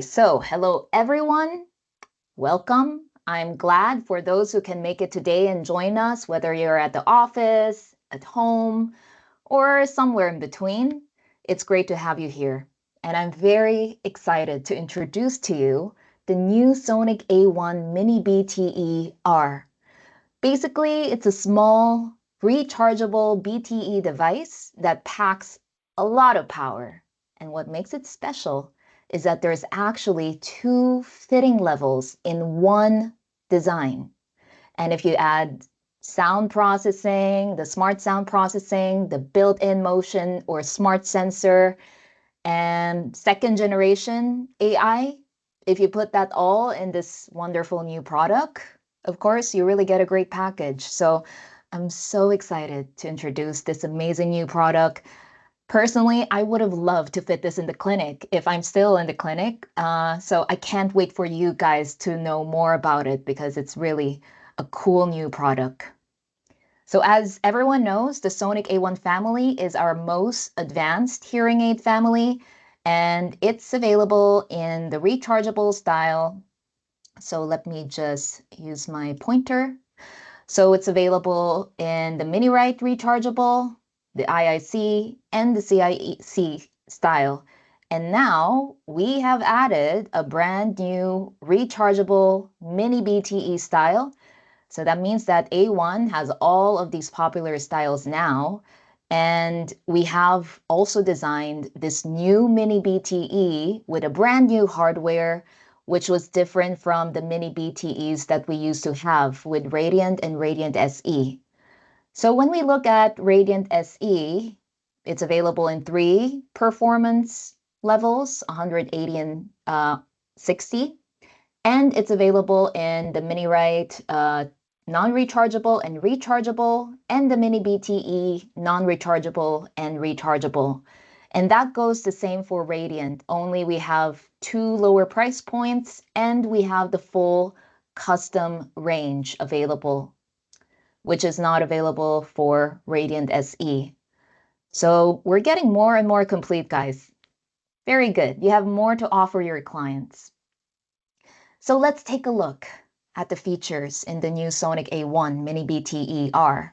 So, hello everyone. Welcome. I'm glad for those who can make it today and join us, whether you're at the office, at home, or somewhere in between. It's great to have you here. And I'm very excited to introduce to you the new Sonic A1 Mini BTE R. Basically, it's a small, rechargeable BTE device that packs a lot of power. And what makes it special is that there's actually two fitting levels in one design. And if you add sound processing, the smart sound processing, the built-in motion or smart sensor, and second generation AI, if you put that all in this wonderful new product, of course, you really get a great package. So I'm so excited to introduce this amazing new product. Personally, I would have loved to fit this in the clinic if I'm still in the clinic. So I can't wait for you guys to know more about it because it's really a cool new product. So as everyone knows, the Sonic A1 family is our most advanced hearing aid family, and it's available in the rechargeable style. So let me just use my pointer. So it's available in the mini-right rechargeable, the IIC, and the CIC style. And now we have added a brand new rechargeable mini BTE style. So that means that A1 has all of these popular styles now. And we have also designed this new mini BTE with a brand new hardware, which was different from the mini BTEs that we used to have with Radiant and Radiant SE. So when we look at Radiant SE, it's available in three performance levels, 180 and 60. And it's available in the mini-right non-rechargeable and rechargeable, and the mini BTE non-rechargeable and rechargeable. And that goes the same for Radiant, only we have two lower price points and we have the full custom range available, which is not available for Radiant SE. So we're getting more and more complete, guys. Very good. You have more to offer your clients. So let's take a look at the features in the new Sonic A1 Mini BTE R.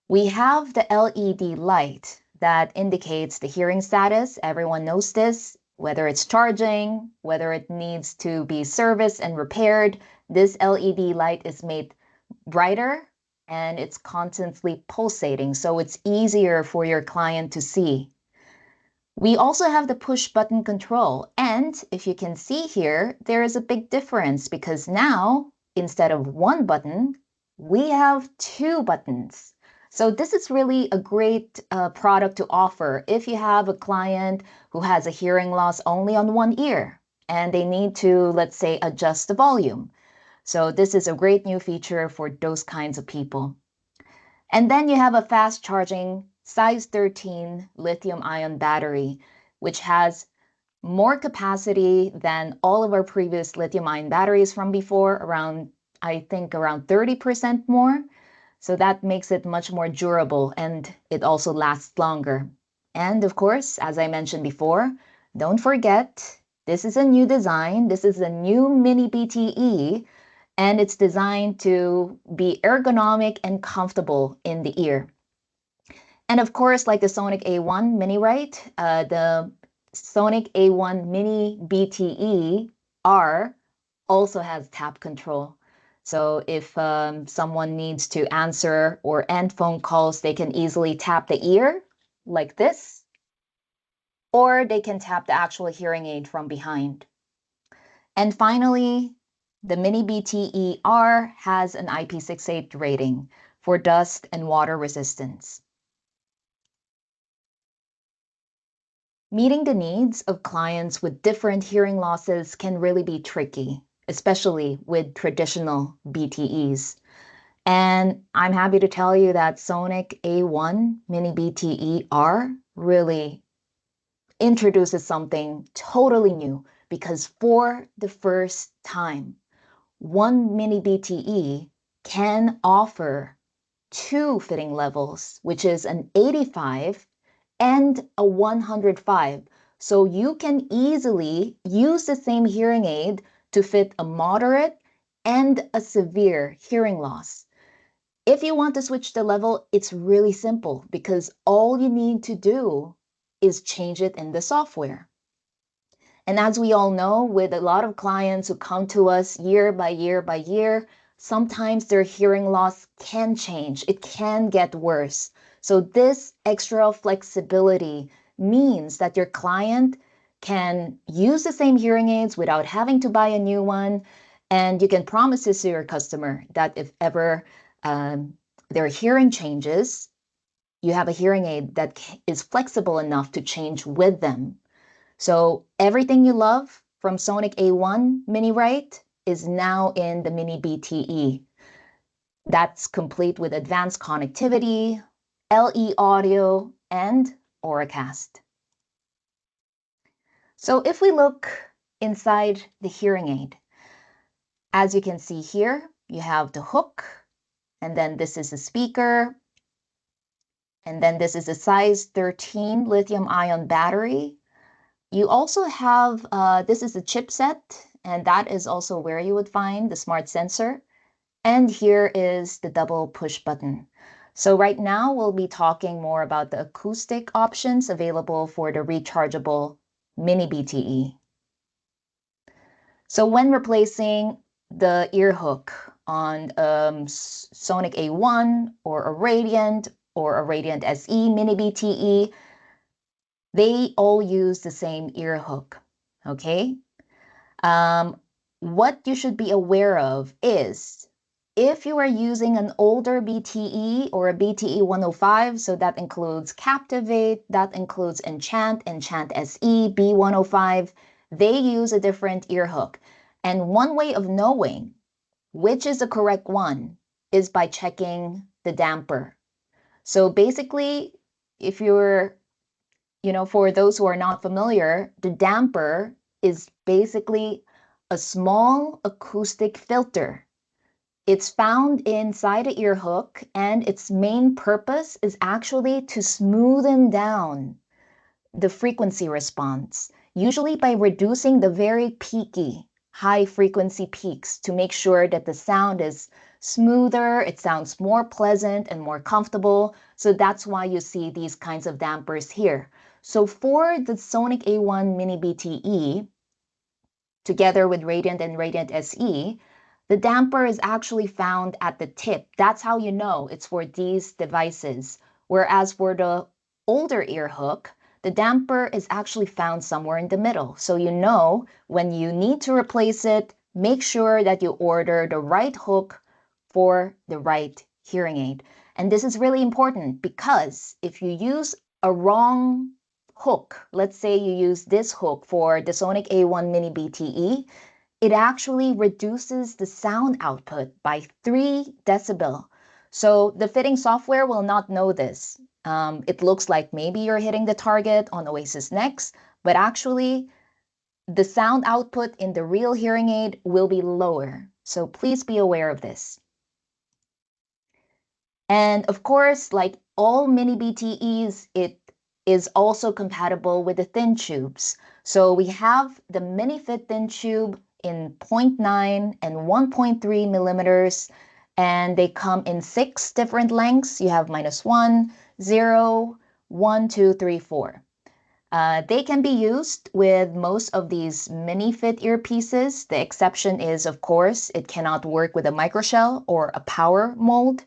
We have the LED light that indicates the hearing status. Everyone knows this, whether it's charging, whether it needs to be serviced and repaired. This LED light is made brighter and it's constantly pulsating, so it's easier for your client to see. We also have the push button control, and if you can see here, there is a big difference because now, instead of one button, we have two buttons. So this is really a great product to offer if you have a client who has a hearing loss only on one ear and they need to, let's say, adjust the volume. So this is a great new feature for those kinds of people. And then you have a fast charging size 13 lithium ion battery, which has more capacity than all of our previous lithium ion batteries from before, I think around 30% more. So that makes it much more durable and it also lasts longer. And of course, as I mentioned before, don't forget, this is a new design. This is a new mini BTE and it's designed to be ergonomic and comfortable in the ear. And of course, like the Sonic A1 Mini Right, the Sonic A1 Mini BTE R also has tap control. So if someone needs to answer or end phone calls, they can easily tap the ear like this, or they can tap the actual hearing aid from behind. And finally, the Mini BTE R has an IP68 rating for dust and water resistance. Meeting the needs of clients with different hearing losses can really be tricky, especially with traditional BTEs. And I'm happy to tell you that Sonic A1 Mini BTE R really introduces something totally new because for the first time, one mini BTE can offer two fitting levels, which is an 85 and a 105, So you can easily use the same hearing aid to fit a moderate and a severe hearing loss. If you want to switch the level, it's really simple because all you need to do is change it in the software. And as we all know, with a lot of clients who come to us year by year by year, sometimes their hearing loss can change. It can get worse. So this extra flexibility means that your client can use the same hearing aids without having to buy a new one. And you can promise this to your customer that if ever their hearing changes, you have a hearing aid that is flexible enough to change with them. So everything you love from Sonic A1 Mini Right is now in the Mini BTE. That's complete with advanced connectivity, LE audio, and Auracast. So if we look inside the hearing aid, as you can see here, you have the hook, and then this is the speaker, and then this is a size 13 lithium-ion battery. You also have, this is the chipset, and that is also where you would find the smart sensor. And here is the double push button. So right now we'll be talking more about the acoustic options available for the rechargeable Mini BTE. So when replacing the ear hook on Sonic A1 or a Radiant SE Mini BTE, they all use the same ear hook, okay? What you should be aware of is if you are using an older BTE or a BTE 105, so that includes Captivate, that includes Enchant, Enchant SE, B105, they use a different ear hook. And one way of knowing which is the correct one is by checking the damper. So basically, if you're, for those who are not familiar, the damper is basically a small acoustic filter. It's found inside the ear hook, and its main purpose is actually to smoothen down the frequency response, usually by reducing the very peaky, high frequency peaks to make sure that the sound is smoother, it sounds more pleasant and more comfortable. So that's why you see these kinds of dampers here. So for the Sonic A1 Mini BTE, together with Radiant and Radiant SE, the damper is actually found at the tip. That's how you know it's for these devices. Whereas for the older ear hook, the damper is actually found somewhere in the middle. So you know when you need to replace it, make sure that you order the right hook for the right hearing aid. And this is really important because if you use a wrong hook, let's say you use this hook for the Sonic A1 Mini BTE, it actually reduces the sound output by 3 decibel. So the fitting software will not know this. It looks like maybe you're hitting the target on Oasis Next, but actually the sound output in the real hearing aid will be lower. So please be aware of this. And of course, like all mini BTEs, it is also compatible with the thin tubes. So we have the Mini Fit thin tube in 0.9 and 1.3 millimeters, and they come in 6 different lengths. You have -1, 0, 1, 2, 3, 4. They can be used with most of these Mini Fit earpieces. The exception is, of course, it cannot work with a microshell or a power mold.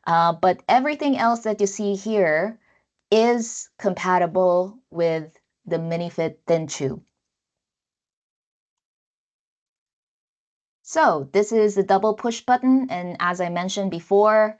But everything else that you see here is compatible with the Mini Fit thin tube. So this is the double push button, and as I mentioned before,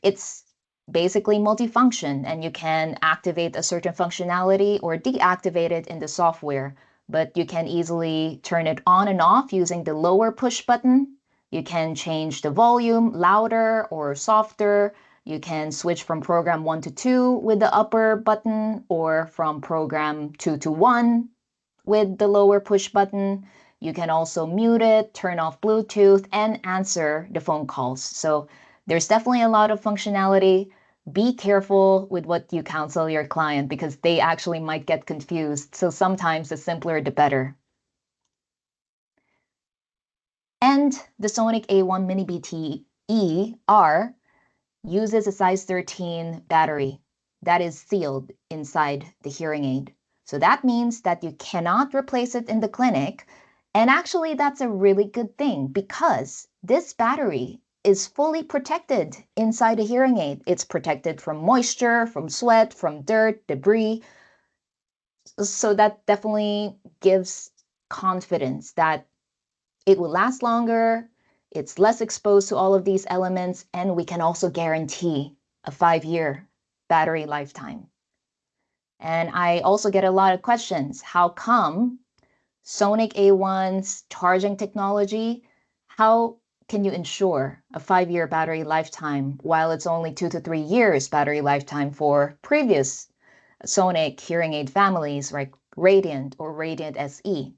it's basically multifunction, and you can activate a certain functionality or deactivate it in the software, but you can easily turn it on and off using the lower push button. You can change the volume louder or softer. You can switch from program 1 to 2 with the upper button or from program 2 to 1 with the lower push button. You can also mute it, turn off Bluetooth, and answer the phone calls. So there's definitely a lot of functionality, be careful with what you counsel your client because they actually might get confused. So sometimes the simpler, the better. And the Sonic A1 Mini BTE R uses a size 13 battery that is sealed inside the hearing aid. So that means that you cannot replace it in the clinic. And actually, that's a really good thing because this battery is fully protected inside a hearing aid. It's protected from moisture, from sweat, from dirt, debris. So that definitely gives confidence that it will last longer, it's less exposed to all of these elements, and we can also guarantee a 5-year battery lifetime. And I also get a lot of questions. How come Sonic A1's charging technology, how can you ensure a 5-year battery lifetime while it's only 2 to 3 years battery lifetime for previous Sonic hearing aid families like Radiant or Radiant SE?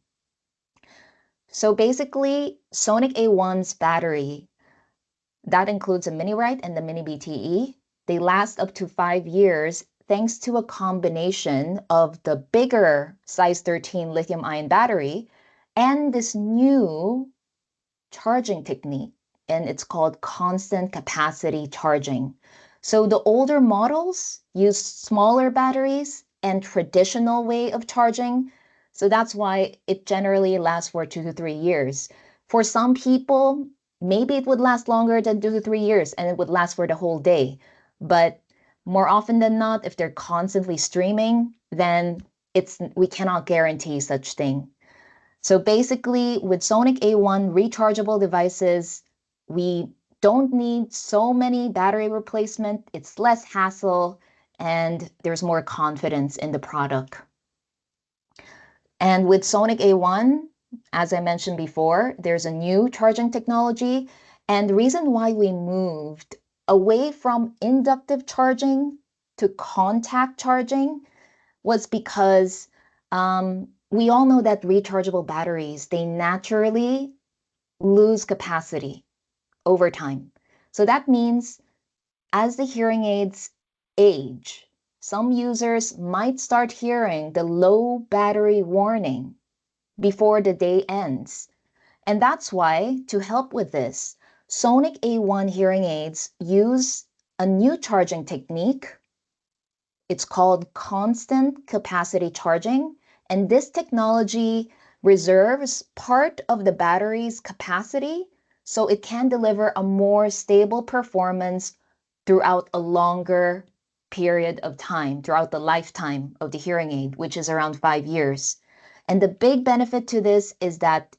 So basically, Sonic A1's battery, that includes a mini-right and the mini BTE, they last up to 5 years thanks to a combination of the bigger size 13 lithium-ion battery and this new charging technique, and it's called constant capacity charging. So the older models use smaller batteries and traditional way of charging. So that's why it generally lasts for 2 to 3 years. For some people, maybe it would last longer than 2 to 3 years and it would last for the whole day. But more often than not, if they're constantly streaming, then we cannot guarantee such thing. So basically, with Sonic A1 rechargeable devices, we don't need so many battery replacement. It's less hassle and there's more confidence in the product. And with Sonic A1, as I mentioned before, there's a new charging technology. And the reason why we moved away from inductive charging to contact charging was because we all know that rechargeable batteries, they naturally lose capacity over time. So that means as the hearing aids age, some users might start hearing the low battery warning before the day ends. And that's why, to help with this, Sonic A1 hearing aids use a new charging technique. It's called constant capacity charging, and this technology reserves part of the battery's capacity so it can deliver a more stable performance throughout a longer period of time, throughout the lifetime of the hearing aid, which is around 5 years. And the big benefit to this is that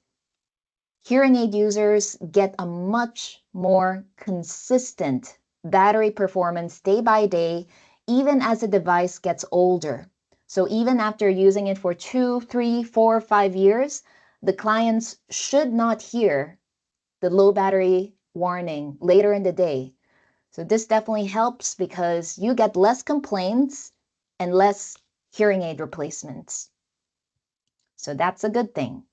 hearing aid users get a much more consistent battery performance day by day, even as the device gets older. So even after using it for 2, 3, 4, 5 years, the clients should not hear the low battery warning later in the day. So this definitely helps because you get less complaints and less hearing aid replacements. So that's a good thing.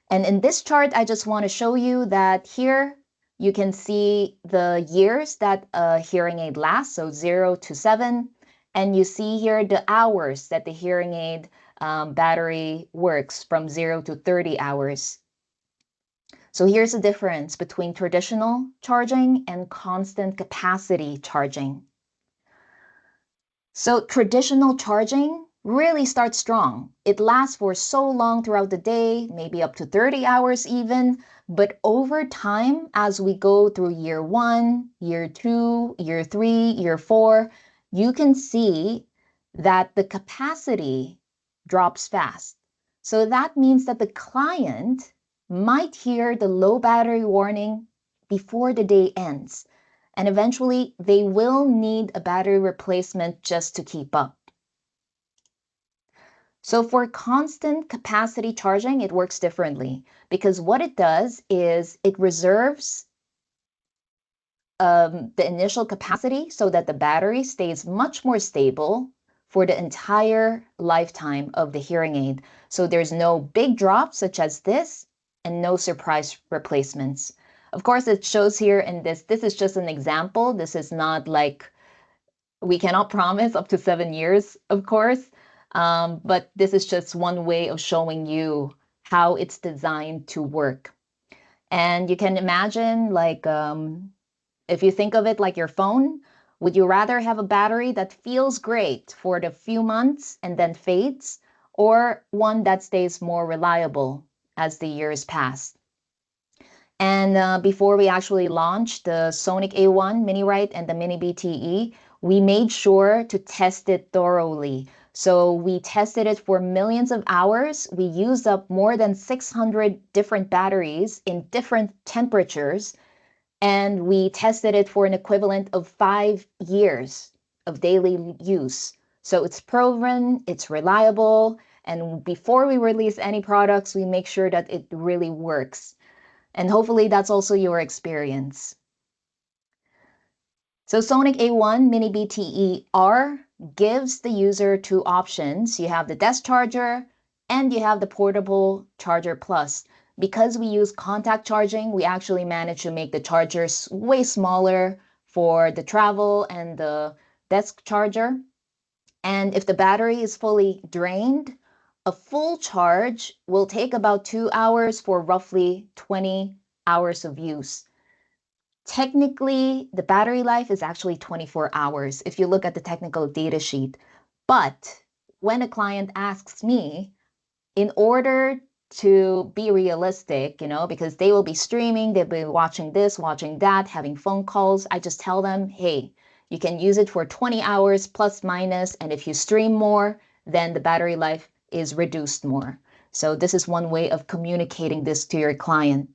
And in this chart, I just want to show you that here you can see the years that a hearing aid lasts, so 0 to 7. And you see here the hours that the hearing aid battery works from 0 to 30 hours. So here's the difference between traditional charging and constant capacity charging. So traditional charging really starts strong. It lasts for so long throughout the day, maybe up to 30 hours even. But over time, as we go through year 1, year 2, year 3, year 4, you can see that the capacity drops fast. So that means that the client might hear the low battery warning before the day ends. And eventually they will need a battery replacement just to keep up. So for constant capacity charging, it works differently because what it does is it reserves the initial capacity so that the battery stays much more stable for the entire lifetime of the hearing aid. So there's no big drops such as this and no surprise replacements. Of course, it shows here in this is just an example. This is not like We cannot promise up to 7 years, of course, but this is just one way of showing you how it's designed to work. And you can imagine, like, if you think of it like your phone, would you rather have a battery that feels great for the few months and then fades, or one that stays more reliable as the years pass? And before we actually launched the Sonic A1 Mini Rite and the Mini BTE, we made sure to test it thoroughly. So we tested it for millions of hours. We used up more than 600 different batteries in different temperatures, and we tested it for an equivalent of 5 years of daily use. So it's proven, it's reliable, and before we release any products, we make sure that it really works. And hopefully that's also your experience. So Sonic A1 Mini BTE R gives the user two options. You have the desk charger and you have the portable charger plus. Because we use contact charging, we actually managed to make the chargers way smaller for the travel and the desk charger. And if the battery is fully drained, a full charge will take about 2 hours for roughly 20 hours of use. Technically, the battery life is actually 24 hours if you look at the technical data sheet. But when a client asks me, in order to be realistic, because they will be streaming, they'll be watching this, watching that, having phone calls, I just tell them, hey, you can use it for 20 hours plus minus, and if you stream more, then the battery life is reduced more. So this is one way of communicating this to your client.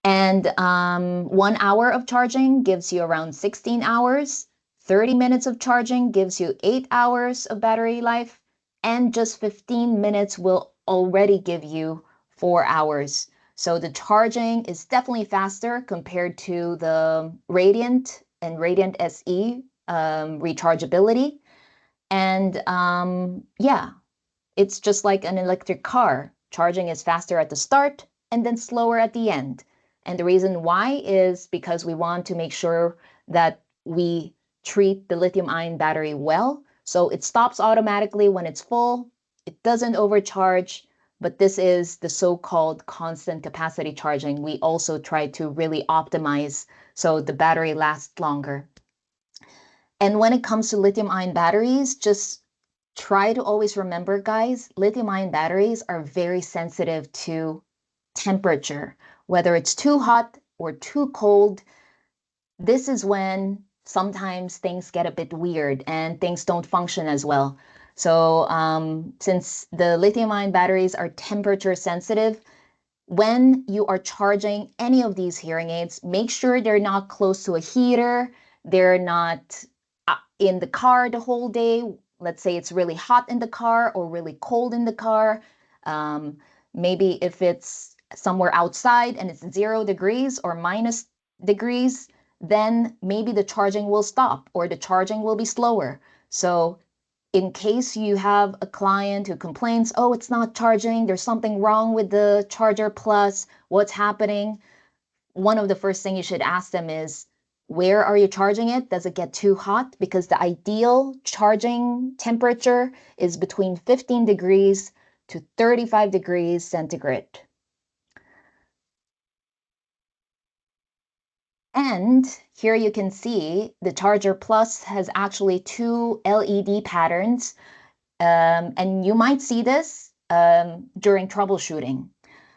And 1 hour of charging gives you around 16 hours. 30 minutes of charging gives you 8 hours of battery life. And just 15 minutes will already give you 4 hours. So the charging is definitely faster compared to the Radiant and Radiant SE rechargeability. And yeah, it's just like an electric car. Charging is faster at the start and then slower at the end. And the reason why is because we want to make sure that we treat the lithium ion battery well. So it stops automatically when it's full. It doesn't overcharge, but this is the so-called constant capacity charging. We also try to really optimize so the battery lasts longer. And when it comes to lithium ion batteries, just try to always remember, guys, lithium ion batteries are very sensitive to temperature, whether it's too hot or too cold. This is when sometimes things get a bit weird and things don't function as well. So since the lithium ion batteries are temperature sensitive, when you are charging any of these hearing aids, make sure they're not close to a heater. They're not in the car the whole day. Let's say it's really hot in the car or really cold in the car. Um, Maybe if it's somewhere outside and it's 0 degrees or minus degrees, then maybe the charging will stop or the charging will be slower. So in case you have a client who complains, oh, it's not charging, there's something wrong with the charger plus, what's happening? One of the first things you should ask them is, where are you charging it? Does it get too hot? Because the ideal charging temperature is between 15 degrees to 35 degrees centigrade. And here you can see the Charger Plus has actually two LED patterns. And you might see this during troubleshooting.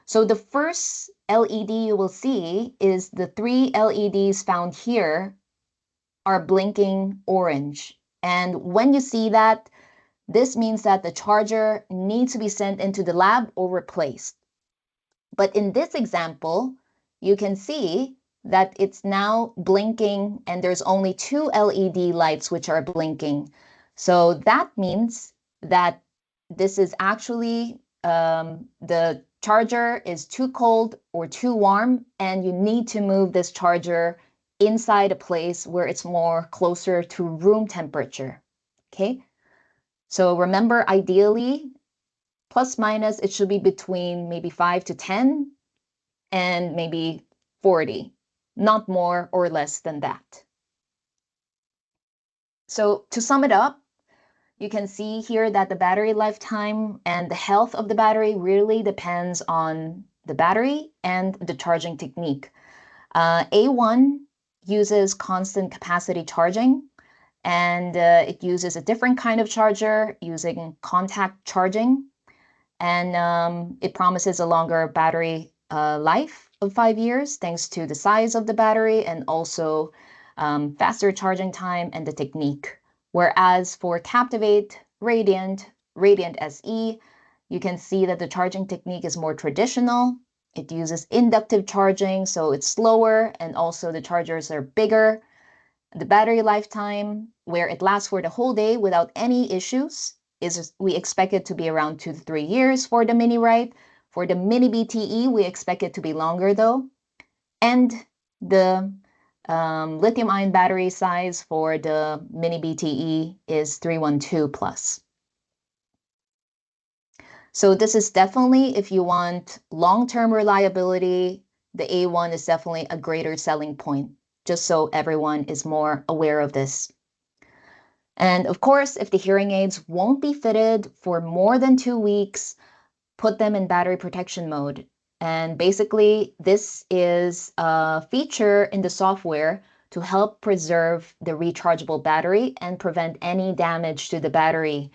So the first LED you will see is the three LEDs found here are blinking orange. And when you see that, this means that the charger needs to be sent into the lab or replaced. But in this example, you can see that it's now blinking and there's only two LED lights which are blinking. So that means that this is actually the charger is too cold or too warm, and you need to move this charger inside a place where it's more closer to room temperature. Okay, so remember, ideally, plus minus, it should be between maybe 5 to 10 and maybe 40, not more or less than that. So to sum it up, you can see here that the battery lifetime and the health of the battery really depends on the battery and the charging technique. A1 uses constant capacity charging, and it uses a different kind of charger using contact charging, and it promises a longer battery life of 5 years thanks to the size of the battery and also faster charging time and the technique. Whereas for Captivate Radiant SE, you can see that the charging technique is more traditional. It uses inductive charging, so it's slower, and also the chargers are bigger. The battery lifetime, where it lasts for the whole day without any issues, is we expect it to be around 2 to 3 years for the Mini Rite. For the Mini BTE, we expect it to be longer though. And the lithium-ion battery size for the Mini BTE is 312 plus. So this is definitely, if you want long-term reliability, the A1 is definitely a greater selling point, just so everyone is more aware of this. And of course, if the hearing aids won't be fitted for more than 2 weeks, put them in battery protection mode. And basically, this is a feature in the software to help preserve the rechargeable battery and prevent any damage to the battery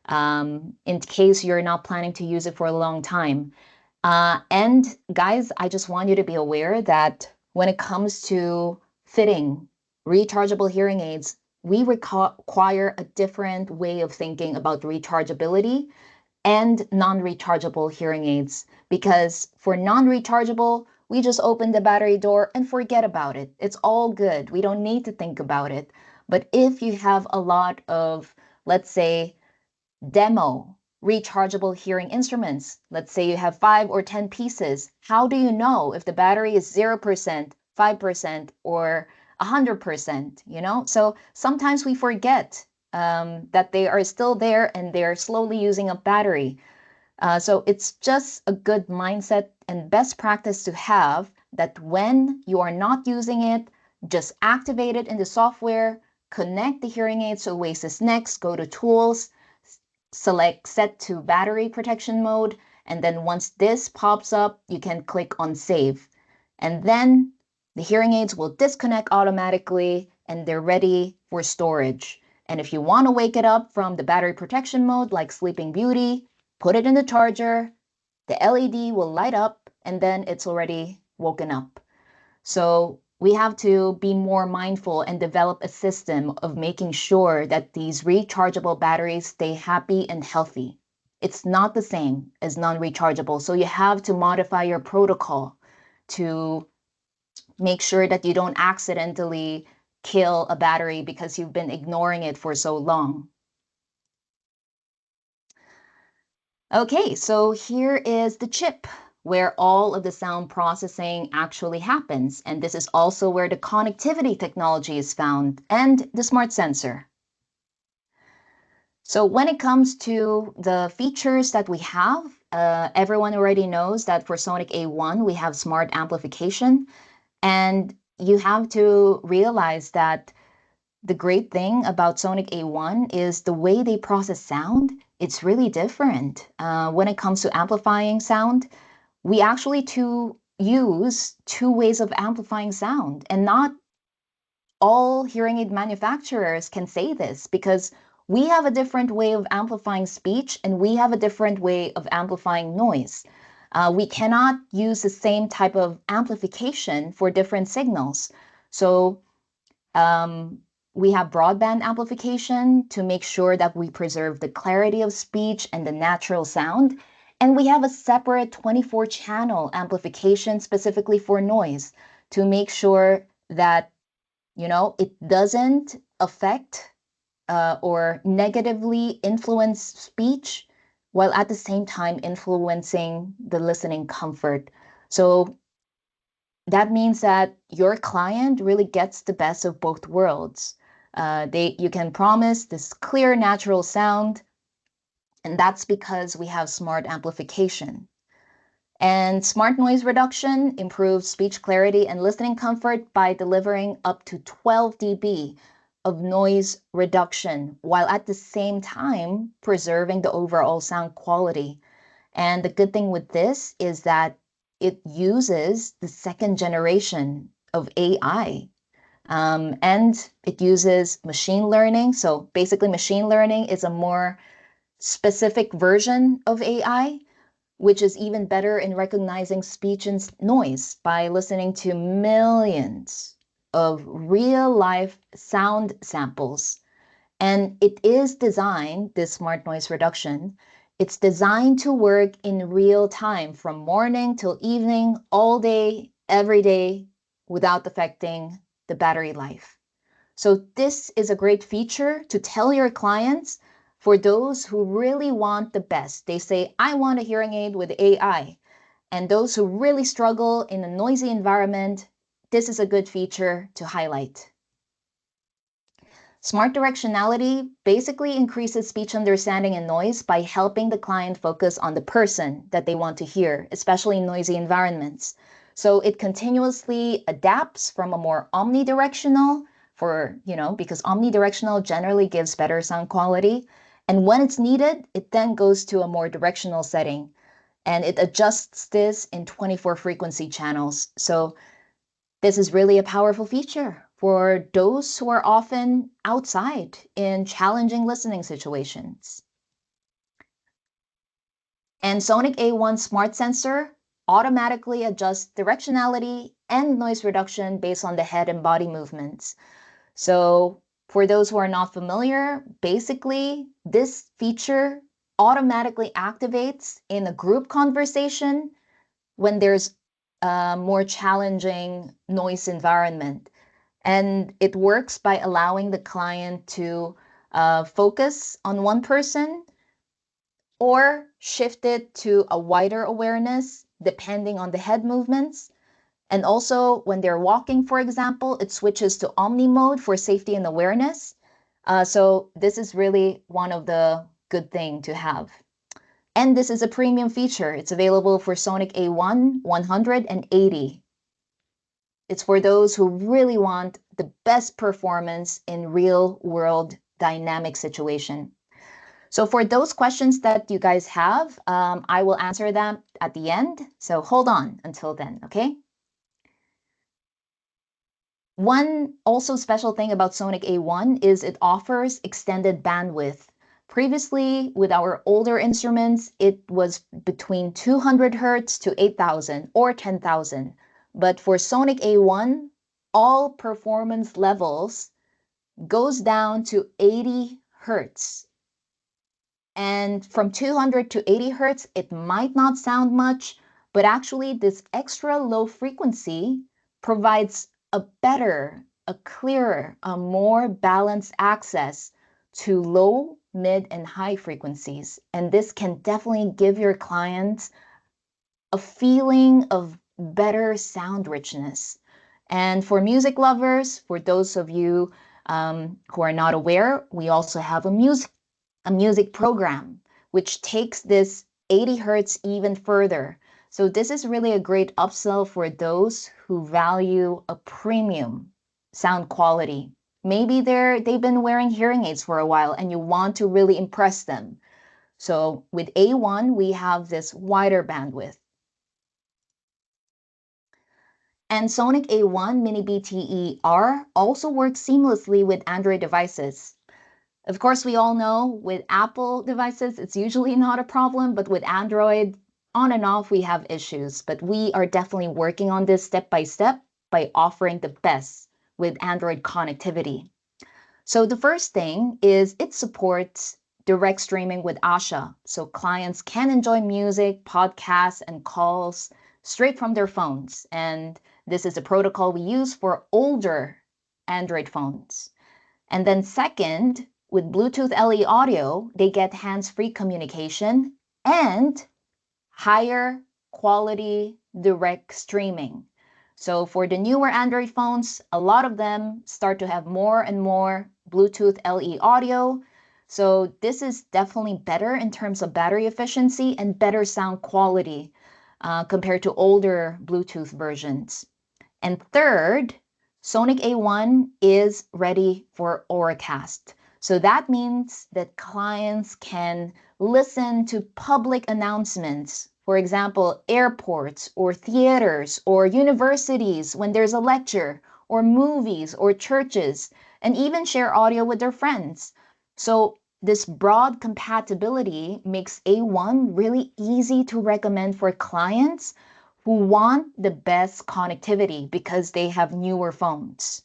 in case you're not planning to use it for a long time. And guys, I just want you to be aware that when it comes to fitting rechargeable hearing aids, we require a different way of thinking about rechargeability and non-rechargeable hearing aids, because for non-rechargeable, we just open the battery door and forget about it. It's all good. We don't need to think about it. But if you have a lot of, let's say, demo rechargeable hearing instruments, let's say you have 5 or 10 pieces, how do you know if the battery is 0%, 5%, or 100%? So sometimes we forget that they are still there and they're slowly using up battery. So it's just a good mindset and best practice to have that when you are not using it, just activate it in the software, connect the hearing aid to Oasis Next, go to Tools, select Set to Battery Protection Mode, and then once this pops up, you can click on Save. And then the hearing aids will disconnect automatically and they're ready for storage. And if you want to wake it up from the battery protection mode like Sleeping Beauty, put it in the charger, the LED will light up, and then it's already woken up. So we have to be more mindful and develop a system of making sure that these rechargeable batteries stay happy and healthy. It's not the same as non-rechargeable, so you have to modify your protocol to make sure that you don't accidentally kill a battery because you've been ignoring it for so long. Okay, so here is the chip where all of the sound processing actually happens. And this is also where the connectivity technology is found and the smart sensor. So when it comes to the features that we have, everyone already knows that for Sonic A1, we have smart amplification. And you have to realize that the great thing about Sonic A1 is the way they process sound. It's really different. When it comes to amplifying sound, we actually use two ways of amplifying sound, and not all hearing aid manufacturers can say this because we have a different way of amplifying speech and we have a different way of amplifying noise. We cannot use the same type of amplification for different signals. So we have broadband amplification to make sure that we preserve the clarity of speech and the natural sound. And we have a separate 24-channel amplification specifically for noise to make sure that, it doesn't affect or negatively influence speech while at the same time influencing the listening comfort. So that means that your client really gets the best of both worlds. You can promise this clear, natural sound, and that's because we have smart amplification. And smart noise reduction improves speech clarity and listening comfort by delivering up to 12 dB of noise reduction while at the same time preserving the overall sound quality. And the good thing with this is that it uses the second generation of AI. And it uses machine learning. So basically, machine learning is a more specific version of AI, which is even better in recognizing speech and noise by listening to millions of real life sound samples. And it is designed, this smart noise reduction, it's designed to work in real time from morning till evening, all day, every day, without affecting the battery life. So this is a great feature to tell your clients for those who really want the best. They say, I want a hearing aid with AI. And those who really struggle in a noisy environment, this is a good feature to highlight. Smart directionality basically increases speech understanding and noise by helping the client focus on the person that they want to hear, especially in noisy environments. So it continuously adapts from a more omnidirectional because omnidirectional generally gives better sound quality. And when it's needed, it then goes to a more directional setting and it adjusts this in 24 frequency channels. So this is really a powerful feature for those who are often outside in challenging listening situations. And Sonic A1 Smart Sensor automatically adjusts directionality and noise reduction based on the head and body movements. So for those who are not familiar, basically this feature automatically activates in a group conversation when there's a more challenging noise environment. And it works by allowing the client to focus on one person or shift it to a wider awareness depending on the head movements. And also when they're walking, for example, it switches to Omni mode for safety and awareness. So this is really one of the good things to have. And this is a premium feature. It's available for Sonic A1 180. It's for those who really want the best performance in real world dynamic situation. So for those questions that you guys have, I will answer them at the end. So hold on until then, okay? One also special thing about Sonic A1 is it offers extended bandwidth. Previously, with our older instruments, it was between 200 hertz to 8,000 or 10,000. But for Sonic A1, all performance levels goes down to 80 hertz. And from 200 to 80 hertz, it might not sound much, but actually this extra low frequency provides a better, a clearer, a more balanced access to low, mid, and high frequencies. And this can definitely give your clients a feeling of better sound richness. And for music lovers, for those of you who are not aware, we also have a music program which takes this 80 hertz even further. So this is really a great upsell for those who value a premium sound quality. Maybe they've been wearing hearing aids for a while and you want to really impress them. So with A1, we have this wider bandwidth. And Sonic A1 Mini BTE-R also works seamlessly with Android devices. Of course, we all know with Apple devices, it's usually not a problem, but with Android, on and off, we have issues. But we are definitely working on this step by step by offering the best with Android connectivity. So the first thing is it supports direct streaming with Asha. So clients can enjoy music, podcasts, and calls straight from their phones. And this is a protocol we use for older Android phones. And then second, with Bluetooth LE audio, they get hands-free communication and higher quality direct streaming. So for the newer Android phones, a lot of them start to have more and more Bluetooth LE audio. So this is definitely better in terms of battery efficiency and better sound quality compared to older Bluetooth versions. And third, Sonic A1 is ready for Auracast. So that means that clients can listen to public announcements, for example, airports or theaters or universities when there's a lecture, or movies or churches, and even share audio with their friends. So this broad compatibility makes A1 really easy to recommend for clients who want the best connectivity because they have newer phones.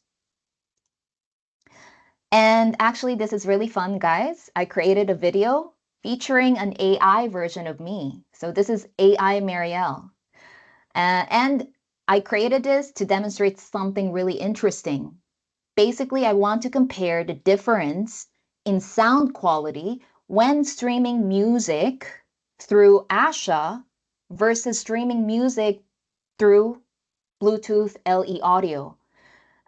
And actually, this is really fun, guys. I created a video featuring an AI version of me. So this is AI Marielle. And I created this to demonstrate something really interesting. Basically, I want to compare the difference in sound quality when streaming music through Asha versus streaming music through Bluetooth LE audio.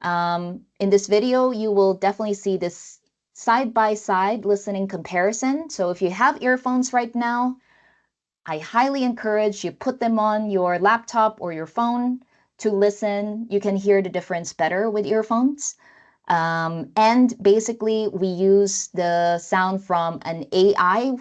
In this video, you will definitely see this side-by-side listening comparison. So if you have earphones right now, I highly encourage you put them on your laptop or your phone to listen. You can hear the difference better with earphones. And basically, we use the sound from an AI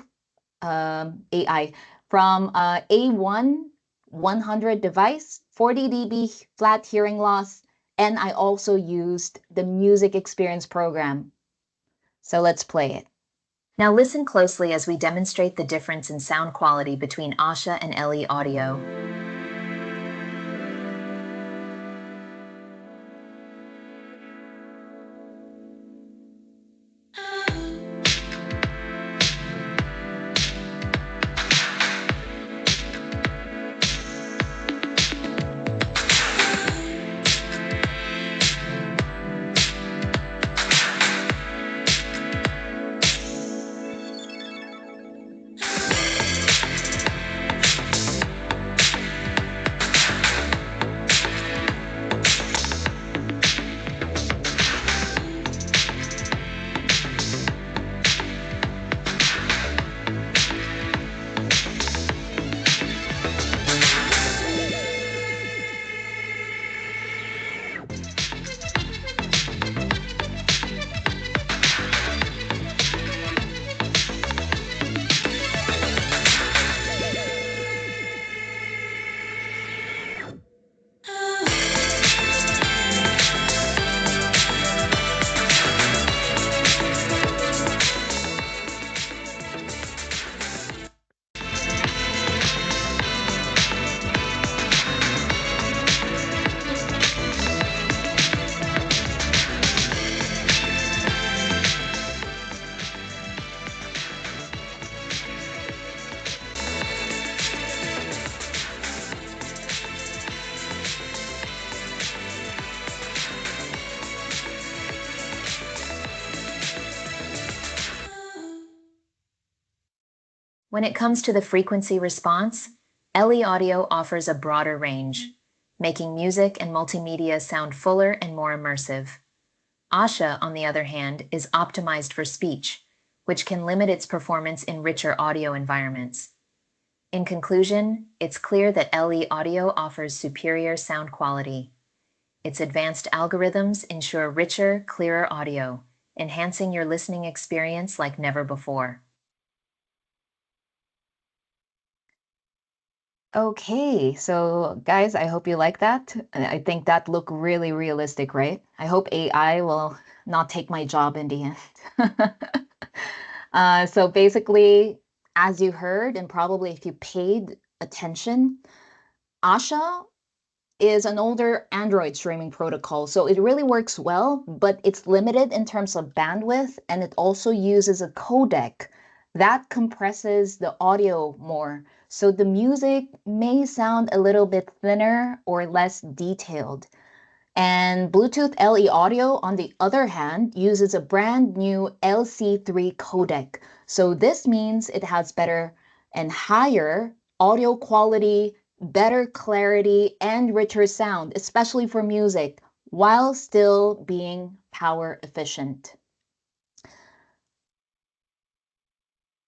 from A1 100 device, 40 dB flat hearing loss, and I also used the music experience program. So let's play it. Now listen closely as we demonstrate the difference in sound quality between Asha and LE audio. When it comes to the frequency response, LE Audio offers a broader range, making music and multimedia sound fuller and more immersive. Asha, on the other hand, is optimized for speech, which can limit its performance in richer audio environments. In conclusion, it's clear that LE Audio offers superior sound quality. Its advanced algorithms ensure richer, clearer audio, enhancing your listening experience like never before. Okay, so guys, I hope you like that. I think that looked really realistic, right? I hope AI will not take my job in the end. So basically, as you heard, and probably if you paid attention, Asha is an older Android streaming protocol. So it really works well, but it's limited in terms of bandwidth, and it also uses a codec that compresses the audio more. So the music may sound a little bit thinner or less detailed. And Bluetooth LE Audio, on the other hand, uses a brand new LC3 codec. So this means it has better and higher audio quality, better clarity, and richer sound, especially for music, while still being power efficient.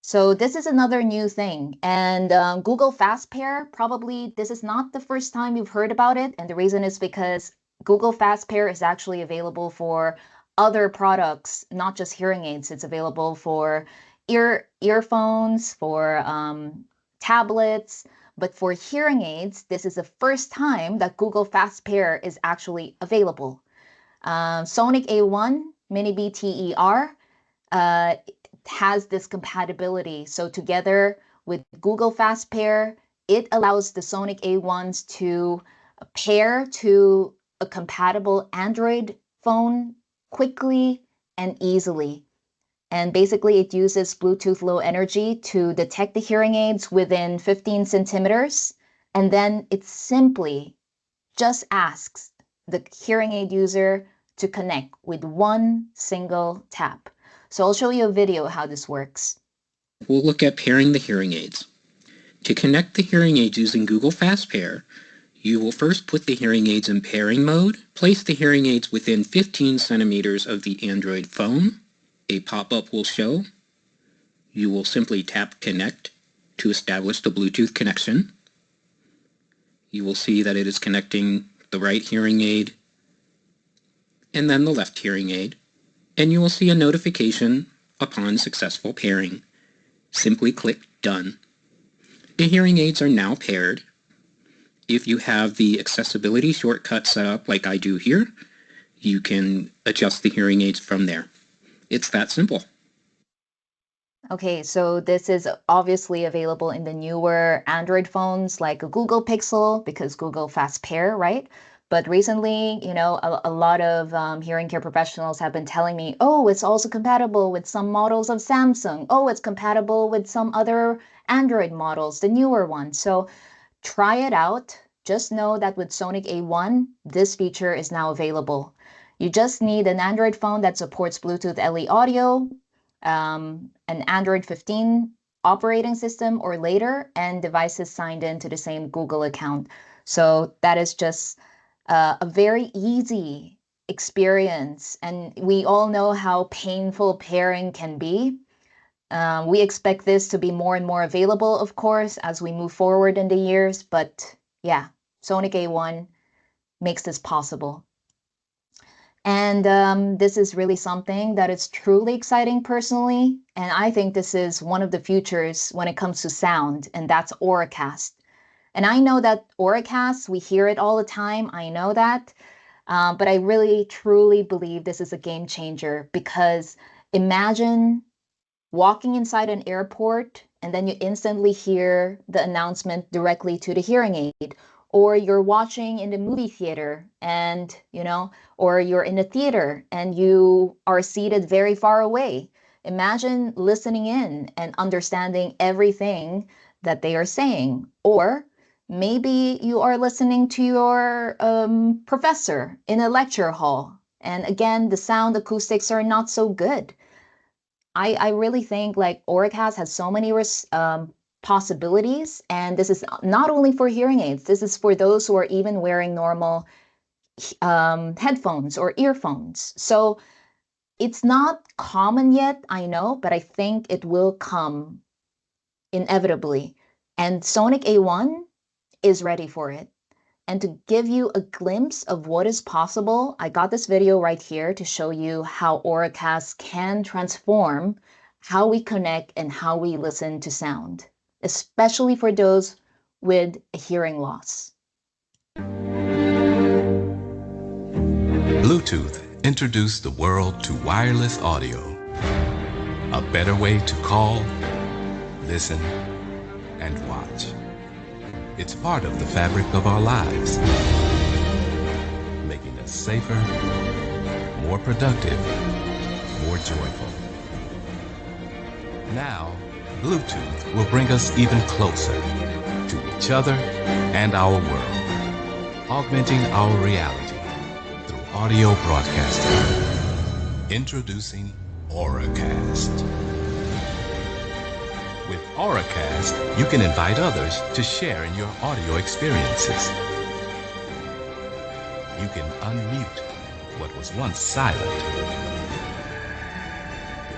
So this is another new thing. And Google Fast Pair, probably this is not the first time you've heard about it. And the reason is because Google Fast Pair is actually available for other products, not just hearing aids. It's available for earphones, for tablets, but for hearing aids, this is the first time that Google Fast Pair is actually available. Sonic A1 Mini BTER has this compatibility. So together with Google Fast Pair, it allows the Sonic A1s to pair to a compatible Android phone quickly and easily. And basically, it uses Bluetooth Low Energy to detect the hearing aids within 15 centimeters. And then it simply just asks the hearing aid user to connect with one single tap. So I'll show you a video how this works. We'll look at pairing the hearing aids. To connect the hearing aids using Google Fast Pair, you will first put the hearing aids in pairing mode, place the hearing aids within 15 centimeters of the Android phone. A pop-up will show. You will simply tap Connect to establish the Bluetooth connection. You will see that it is connecting the right hearing aid and then the left hearing aid, and you will see a notification upon successful pairing. Simply click Done. The hearing aids are now paired. If you have the accessibility shortcut set up like I do here, you can adjust the hearing aids from there. It's that simple. Okay, so this is obviously available in the newer Android phones like a Google Pixel because Google Fast Pair, right? But recently, a lot of hearing care professionals have been telling me, oh, it's also compatible with some models of Samsung. Oh, it's compatible with some other Android models, the newer ones. So try it out. Just know that with Sonic A1, this feature is now available. You just need an Android phone that supports Bluetooth LE audio, an Android 15 operating system or later, and devices signed in to the same Google account. So that is just a very easy experience. And we all know how painful pairing can be. We expect this to be more and more available, of course, as we move forward in the years. But yeah, Sonic A1 makes this possible. And this is really something that is truly exciting personally. And I think this is one of the futures when it comes to sound, and that's Auracast. And I know that Auracast, we hear it all the time. I know that. But I really, truly believe this is a game changer because imagine walking inside an airport and then you instantly hear the announcement directly to the hearing aid, or you're watching in the movie theater and or you're in a theater and you are seated very far away. Imagine listening in and understanding everything that they are saying. Or maybe you are listening to your professor in a lecture hall, and again the sound acoustics are not so good. I really think like Auracast has so many possibilities, and this is not only for hearing aids. This is for those who are even wearing normal headphones or earphones. So it's not common yet, I know, but I think it will come inevitably. And Sonic A1 is ready for it. And to give you a glimpse of what is possible, I got this video right here to show you how Auracast can transform how we connect and how we listen to sound, especially for those with a hearing loss. Bluetooth introduced the world to wireless audio, a better way to call, listen, and watch. It's part of the fabric of our lives, making us safer, more productive, more joyful. Now, Bluetooth will bring us even closer to each other and our world, augmenting our reality through audio broadcasting. Introducing Auracast. With Auracast, you can invite others to share in your audio experiences. You can unmute what was once silent.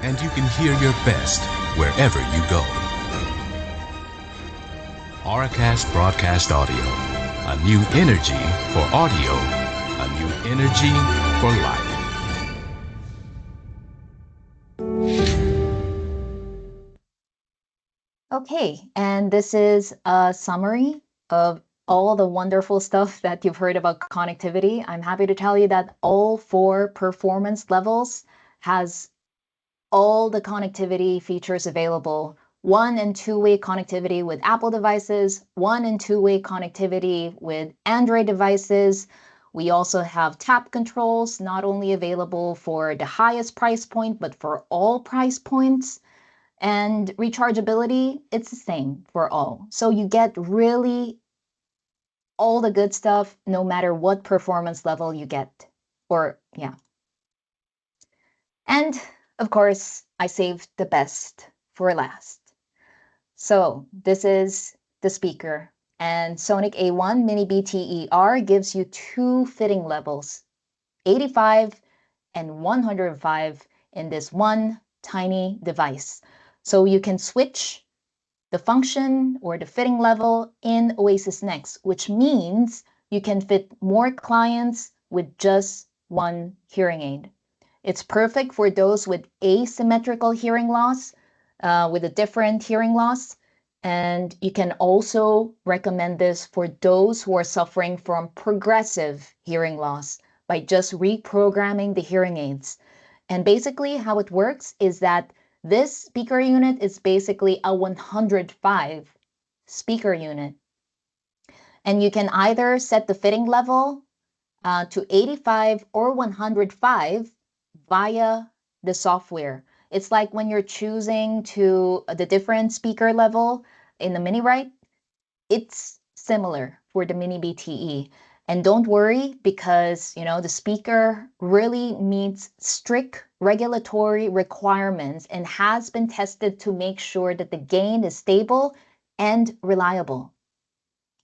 And you can hear your best wherever you go. Auracast Broadcast Audio, a new energy for audio, a new you energy for life. Okay, and this is a summary of all the wonderful stuff that you've heard about connectivity. I'm happy to tell you that all 4 performance levels has all the connectivity features available. 1 and 2-way connectivity with Apple devices, 1 and 2-way connectivity with Android devices. We also have tap controls, not only available for the highest price point, but for all price points. And rechargeability, it's the same for all. So you get really all the good stuff no matter what performance level you get. And of course, I saved the best for last. So this is the speaker. And Sonic A1 Mini BTE-R gives you 2 fitting levels, 85 and 105 in this one tiny device. So you can switch the function or the fitting level in Oasis Next, which means you can fit more clients with just one hearing aid. It's perfect for those with asymmetrical hearing loss, with a different hearing loss. And you can also recommend this for those who are suffering from progressive hearing loss by just reprogramming the hearing aids. And basically how it works is that this speaker unit is basically a 105 speaker unit. And you can either set the fitting level to 85 or 105 via the software. It's like when you're choosing to the different speaker level in the Mini Right, it's similar for the Mini BTE. And don't worry, because the speaker really meets strict regulatory requirements and has been tested to make sure that the gain is stable and reliable.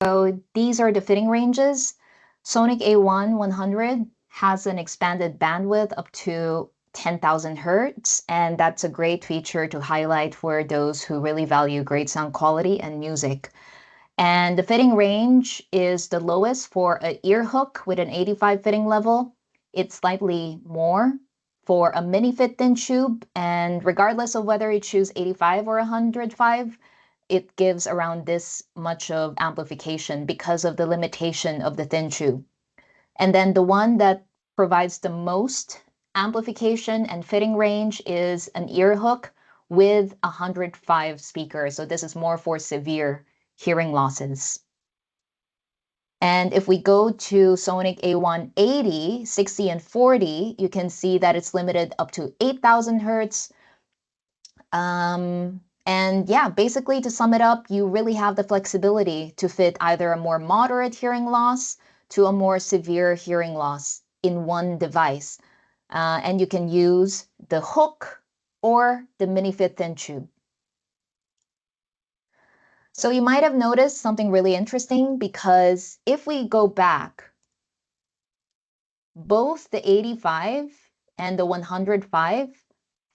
So these are the fitting ranges. Sonic A1 100 has an expanded bandwidth up to 10,000 hertz, and that's a great feature to highlight for those who really value great sound quality and music. And the fitting range is the lowest for an ear hook with an 85 fitting level. It's slightly more for a mini fit thin tube, and regardless of whether you choose 85 or 105, it gives around this much of amplification because of the limitation of the thin tube. And then the one that provides the most amplification and fitting range is an ear hook with 105 speakers. So this is more for severe hearing losses. And if we go to Sonic A180, 60 and 40, you can see that it's limited up to 8,000 hertz. And yeah, basically to sum it up, you really have the flexibility to fit either a more moderate hearing loss to a more severe hearing loss in one device. And you can use the hook or the mini fit thin tube. So you might have noticed something really interesting, because if we go back, both the 85 and the 105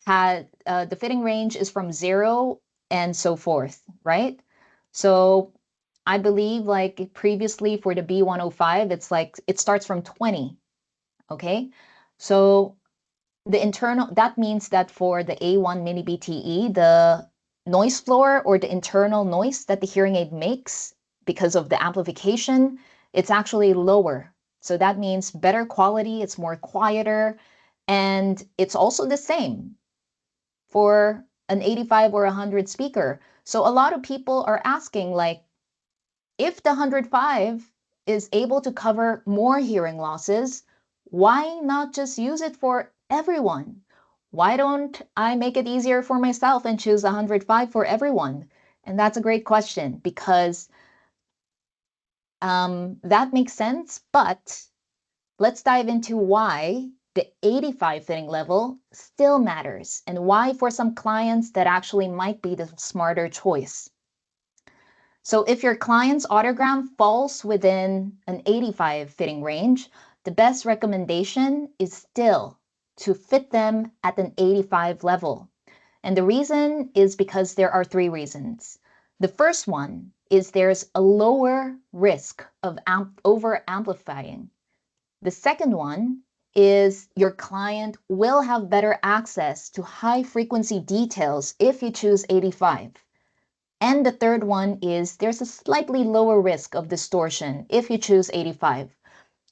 had the fitting range is from 0 and so forth, right? So I believe like previously for the B105, it's like it starts from 20, okay? So the internal, that means that for the A1 Mini BTE, the noise floor or the internal noise that the hearing aid makes because of the amplification, it's actually lower. So that means better quality, it's more quieter, and it's also the same for an 85 or 100 speaker. So a lot of people are asking, like, if the 105 is able to cover more hearing losses, why not just use it for everyone? Why don't I make it easier for myself and choose 105 for everyone? And that's a great question, because that makes sense, but let's dive into why the 85 fitting level still matters, and why for some clients that actually might be the smarter choice. So if your client's audiogram falls within an 85 fitting range, the best recommendation is still to fit them at an 85 level. And the reason is because there are 3 reasons. The first one is there's a lower risk of over-amplifying. The second one is your client will have better access to high frequency details if you choose 85. And the third one is there's a slightly lower risk of distortion if you choose 85.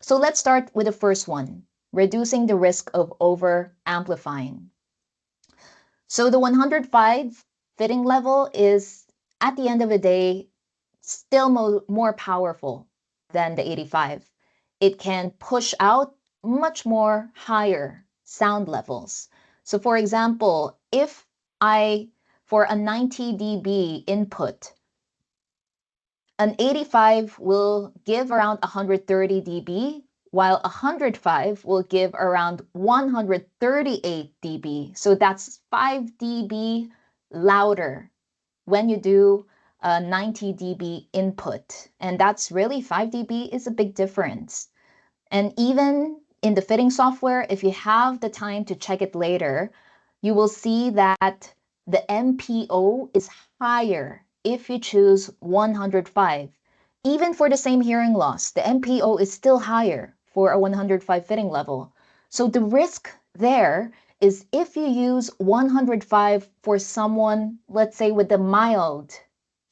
So let's start with the first one, reducing the risk of over amplifying. So the 105 fitting level is, at the end of the day, still more powerful than the 85. It can push out much more higher sound levels. So for example, if for a 90 dB input, an 85 will give around 130 dB, while 105 will give around 138 dB. So that's 5 dB louder when you do a 90 dB input. And that's really 5 dB is a big difference. And even in the fitting software, if you have the time to check it later, you will see that the MPO is higher if you choose 105. Even for the same hearing loss, the MPO is still higher for a 105 fitting level. So the risk there is if you use 105 for someone, let's say with a mild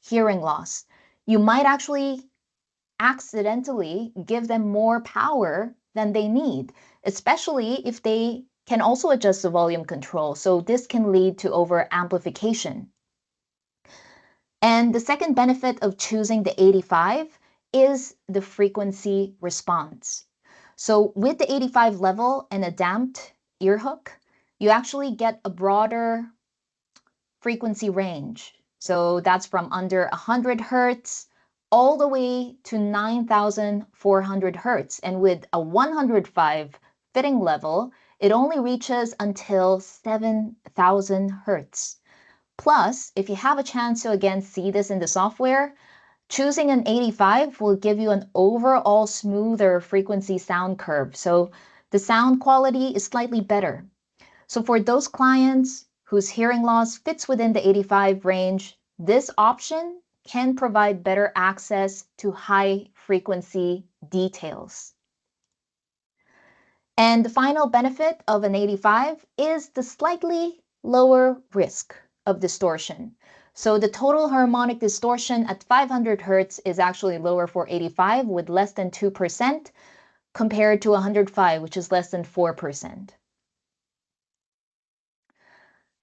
hearing loss, you might actually accidentally give them more power than they need, especially if they can also adjust the volume control. So this can lead to over amplification. And the second benefit of choosing the 85 is the frequency response. So with the 85 level and a damped ear hook, you actually get a broader frequency range. So that's from under 100 hertz all the way to 9,400 hertz. And with a 105 fitting level, it only reaches until 7,000 hertz. Plus, if you have a chance to again see this in the software, choosing an 85 will give you an overall smoother frequency sound curve. So the sound quality is slightly better. So for those clients whose hearing loss fits within the 85 range, this option can provide better access to high frequency details. And the final benefit of an 85 is the slightly lower risk of distortion. So the total harmonic distortion at 500 hertz is actually lower for 85 with less than 2% compared to 105, which is less than 4%.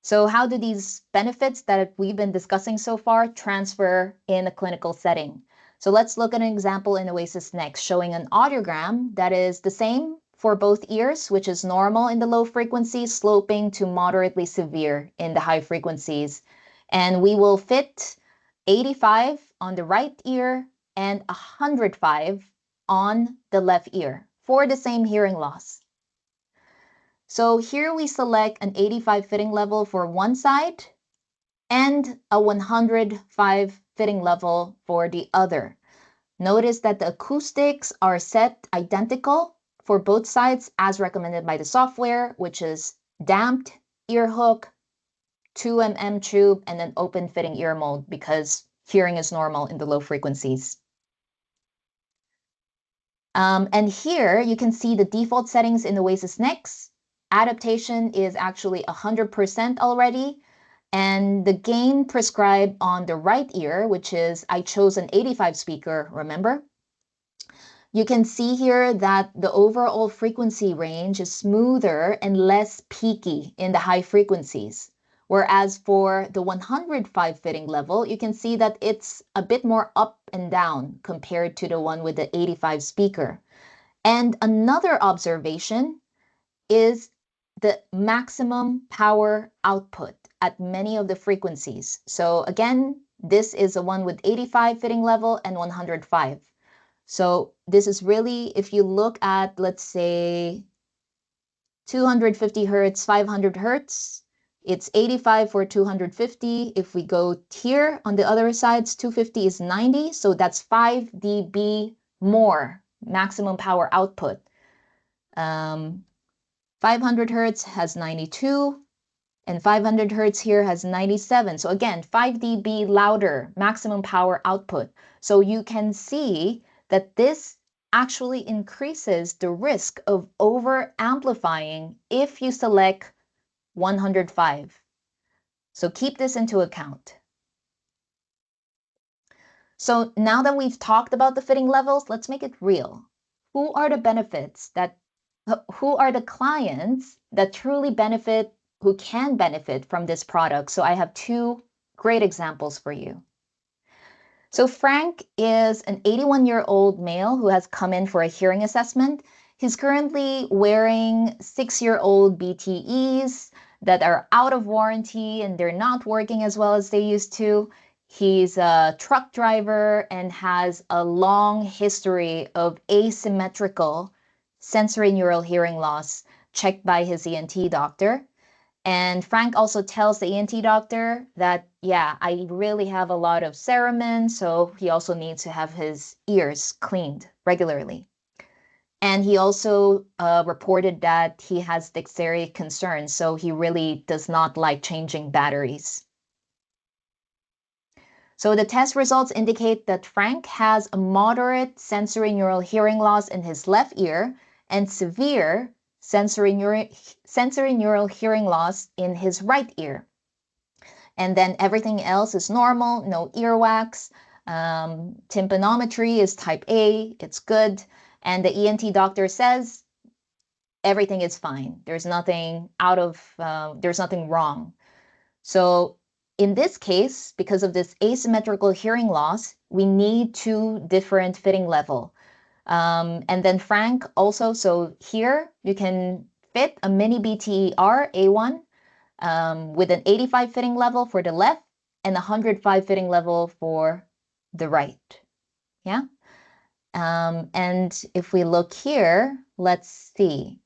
So how do these benefits that we've been discussing so far transfer in a clinical setting? So let's look at an example in Oasis Next showing an audiogram that is the same for both ears, which is normal in the low frequencies, sloping to moderately severe in the high frequencies. And we will fit 85 on the right ear and 105 on the left ear for the same hearing loss. So here we select an 85 fitting level for one side and a 105 fitting level for the other. Notice that the acoustics are set identical for both sides as recommended by the software, which is damped ear hook, 2mm tube, and an open fitting ear mold because hearing is normal in the low frequencies. And here you can see the default settings in Oasis Next. Adaptation is actually 100% already. And the gain prescribed on the right ear, which is I chose an 85 speaker, remember? You can see here that the overall frequency range is smoother and less peaky in the high frequencies. Whereas for the 105 fitting level, you can see that it's a bit more up and down compared to the one with the 85 speaker. And another observation is the maximum power output at many of the frequencies. So again, this is the one with 85 fitting level and 105. So this is really, if you look at, let's say, 250 hertz, 500 hertz, it's 85 for 250. If we go here on the other sides, 250 is 90. So that's 5 dB more maximum power output. 500 hertz has 92 and 500 hertz here has 97. So again, 5 dB louder maximum power output. So you can see that this actually increases the risk of over-amplifying if you select 105. So keep this into account. So now that we've talked about the fitting levels, let's make it real. Who are the clients that truly benefit, who can benefit from this product? So I have two great examples for you. So Frank is an 81-year-old male who has come in for a hearing assessment. He's currently wearing 6-year-old BTEs that are out of warranty and they're not working as well as they used to. He's a truck driver and has a long history of asymmetrical sensorineural hearing loss checked by his ENT doctor. And Frank also tells the ENT doctor that, yeah, I really have a lot of cerumen, so he also needs to have his ears cleaned regularly. And he also reported that he has dexterity concerns, so he really does not like changing batteries. So the test results indicate that Frank has a moderate sensorineural hearing loss in his left ear and severe sensorineural hearing loss in his right ear. And then everything else is normal, no earwax. Tympanometry is type A, it's good. And the ENT doctor says everything is fine. There's nothing there's nothing wrong. So in this case, because of this asymmetrical hearing loss, we need two different fitting level. And then Frank also, so here you can fit a mini BTE-R A1 with an 85 fitting level for the left and 105 fitting level for the right. Yeah. And if we look here, let's see.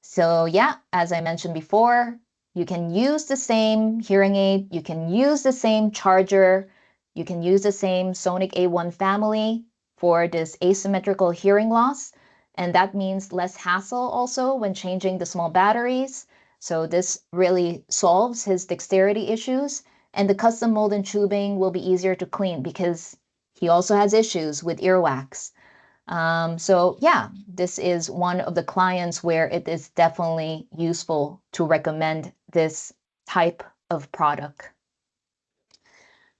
So yeah, as I mentioned before, you can use the same hearing aid, you can use the same charger, you can use the same Sonic A1 family for this asymmetrical hearing loss. And that means less hassle also when changing the small batteries. So this really solves his dexterity issues. And the custom mold and tubing will be easier to clean because he also has issues with earwax. So yeah, this is one of the clients where it is definitely useful to recommend this type of product.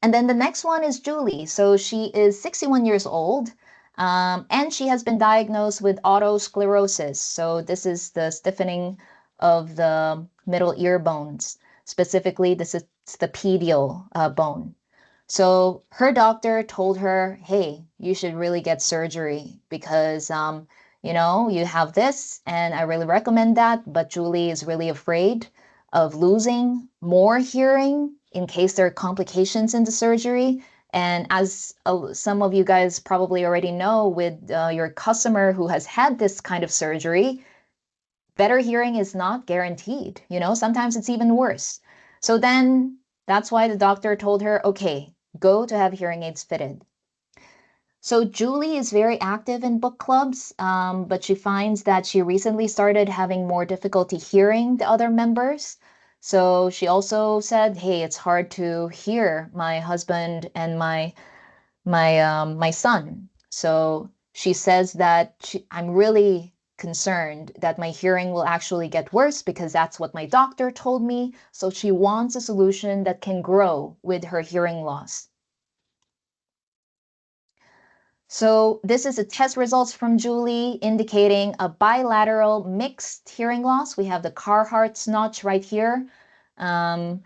And then the next one is Julie. So she is 61 years old, and she has been diagnosed with otosclerosis. So this is the stiffening of the middle ear bones. Specifically, this is the pedial bone. So her doctor told her, hey, you should really get surgery because, you have this and I really recommend that. But Julie is really afraid of losing more hearing in case there are complications in the surgery. And as some of you guys probably already know with your customer who has had this kind of surgery, better hearing is not guaranteed. Sometimes it's even worse. So then that's why the doctor told her, okay, go to have hearing aids fitted. So Julie is very active in book clubs, but she finds that she recently started having more difficulty hearing the other members. So she also said, hey, it's hard to hear my husband and my son. So she says that I'm really concerned that my hearing will actually get worse because that's what my doctor told me. So she wants a solution that can grow with her hearing loss. So this is a test results from Julie indicating a bilateral mixed hearing loss. We have the Carhart's notch right here. And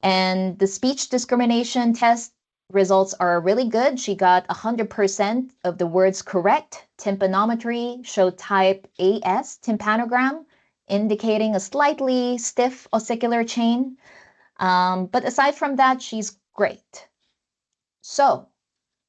the speech discrimination test results are really good. She got 100% of the words correct. Tympanometry showed type AS tympanogram, indicating a slightly stiff ossicular chain. But aside from that, she's great. So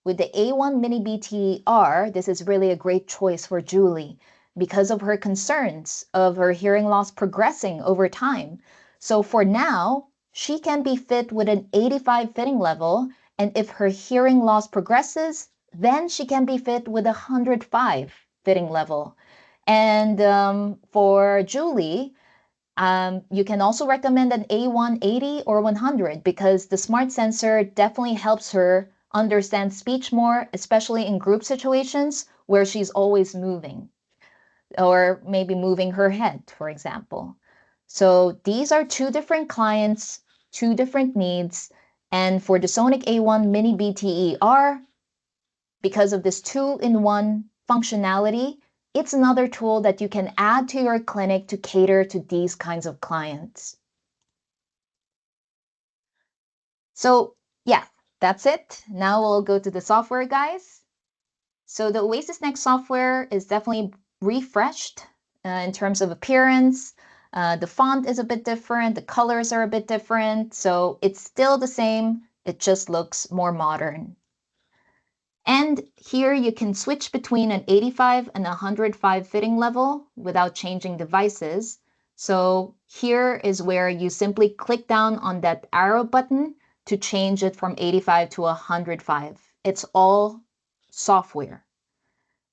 with the A1 Mini BTE-R, this is really a great choice for Julie because of her concerns of her hearing loss progressing over time. So for now, she can be fit with an 85 fitting level, and if her hearing loss progresses, then she can be fit with a 105 fitting level. And for Julie, you can also recommend an A180 or 100 because the smart sensor definitely helps her understand speech more, especially in group situations where she's always moving, or maybe moving her head, for example. So these are two different clients, two different needs. And for the Sonic A1 Mini BTER, because of this two-in-one functionality, it's another tool that you can add to your clinic to cater to these kinds of clients. So yeah, that's it. Now we'll go to the software, guys. So the Oasis Next software is definitely refreshed in terms of appearance. The font is a bit different, the colors are a bit different, so it's still the same, it just looks more modern. And here you can switch between an 85 and 105 fitting level without changing devices. So here is where you simply click down on that arrow button to change it from 85 to 105. It's all software.